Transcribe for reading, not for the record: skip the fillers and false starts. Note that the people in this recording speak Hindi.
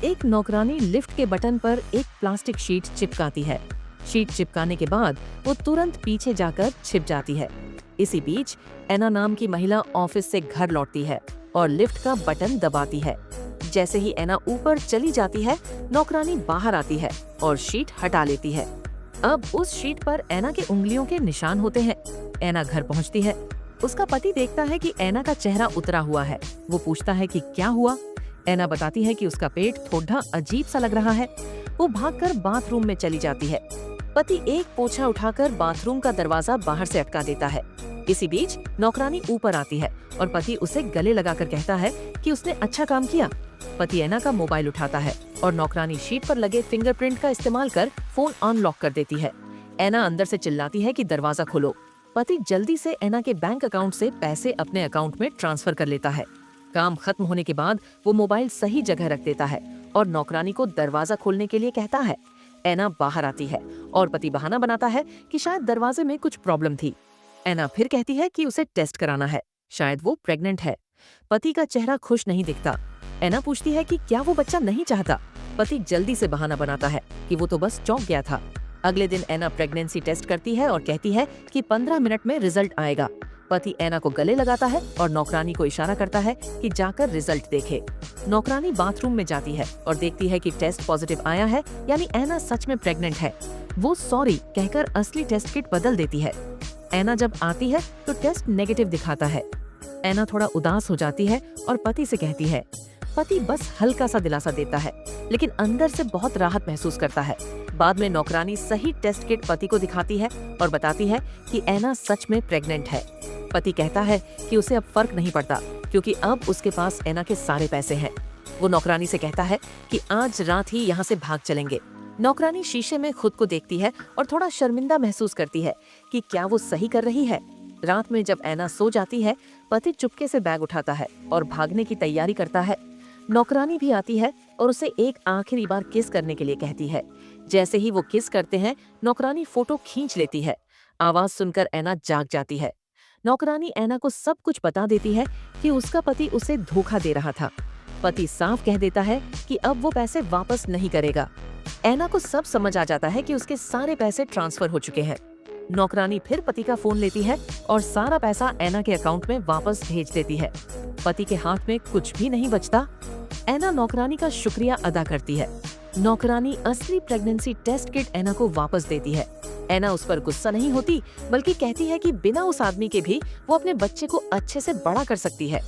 एक नौकरानी लिफ्ट के बटन पर एक प्लास्टिक शीट चिपकाती है। शीट चिपकाने के बाद वो तुरंत पीछे जाकर छिप जाती है। इसी बीच एना नाम की महिला ऑफिस से घर लौटती है और लिफ्ट का बटन दबाती है। जैसे ही एना ऊपर चली जाती है, नौकरानी बाहर आती है और शीट हटा लेती है। अब उस शीट पर एना के उंगलियों के निशान होते हैं। एना घर पहुंचती है। उसका पति देखता है कि एना का चेहरा उतरा हुआ है। वो पूछता है कि क्या हुआ। एना बताती है कि उसका पेट थोड़ा अजीब सा लग रहा है। वो भागकर बाथरूम में चली जाती है। पति एक पोछा उठाकर बाथरूम का दरवाजा बाहर से अटका देता है। इसी बीच नौकरानी ऊपर आती है और पति उसे गले लगाकर कहता है कि उसने अच्छा काम किया। पति एना का मोबाइल उठाता है और नौकरानी शीट पर लगे फिंगरप्रिंट का इस्तेमाल कर फोन अनलॉक कर देती है। एना अंदर से चिल्लाती है कि दरवाजा खोलो। पति जल्दी से एना के बैंक अकाउंट से पैसे अपने अकाउंट में ट्रांसफर कर लेता है। काम खत्म होने के बाद वो मोबाइल सही जगह रख देता है और नौकरानी को दरवाजा खोलने के लिए कहता है। एना बाहर आती है और पति बहाना बनाता है कि शायद दरवाजे में कुछ प्रॉब्लम थी। एना फिर कहती है कि उसे टेस्ट कराना है, शायद वो प्रेग्नेंट है। पति का चेहरा खुश नहीं दिखता। एना पूछती है कि क्या वो बच्चा नहीं चाहता। पति जल्दी से बहाना बनाता है कि वो तो बस चौंक गया था। अगले दिन एना प्रेगनेंसी टेस्ट करती है और कहती है कि 15 मिनट में रिजल्ट आएगा। पति एना को गले लगाता है और नौकरानी को इशारा करता है कि जाकर रिजल्ट देखे। नौकरानी बाथरूम में जाती है और देखती है कि टेस्ट पॉजिटिव आया है, यानी एना सच में प्रेग्नेंट है। वो सॉरी कहकर असली टेस्ट किट बदल देती है। एना जब आती है तो टेस्ट नेगेटिव दिखाता है। एना थोड़ा उदास हो जाती है और पति से कहती है। पति बस हल्का सा दिलासा देता है, लेकिन अंदर से बहुत राहत महसूस करता है। बाद में नौकरानी सही टेस्ट किट पति को दिखाती है और बताती है कि एना सच में प्रेग्नेंट है। पति कहता है कि उसे अब फर्क नहीं पड़ता, क्योंकि अब उसके पास एना के सारे पैसे हैं। वो नौकरानी से कहता है कि आज रात ही यहाँ से भाग चलेंगे। नौकरानी शीशे में खुद को देखती है और थोड़ा शर्मिंदा महसूस करती है कि क्या वो सही कर रही है। रात में जब एना सो जाती है, पति चुपके से बैग उठाता है और भागने की तैयारी करता है। नौकरानी भी आती है और उसे एक आखिरी बार किस करने के लिए कहती है। जैसे ही वो किस करते हैं, नौकरानी फोटो खींच लेती है। आवाज सुनकर एना जाग जाती है। नौकरानी एना को सब कुछ बता देती है कि उसका पति उसे धोखा दे रहा था। पति साफ कह देता है कि अब वो पैसे वापस नहीं करेगा। एना को सब समझ आ जाता है कि उसके सारे पैसे ट्रांसफर हो चुके हैं। नौकरानी फिर पति का फोन लेती है और सारा पैसा एना के अकाउंट में वापस भेज देती है। पति के हाथ में कुछ भी नहीं बचता। एना नौकरानी का शुक्रिया अदा करती है। नौकरानी असली प्रेगनेंसी टेस्ट किट एना को वापस देती है। एना उस पर गुस्सा नहीं होती, बल्कि कहती है कि बिना उस आदमी के भी वो अपने बच्चे को अच्छे से बड़ा कर सकती है।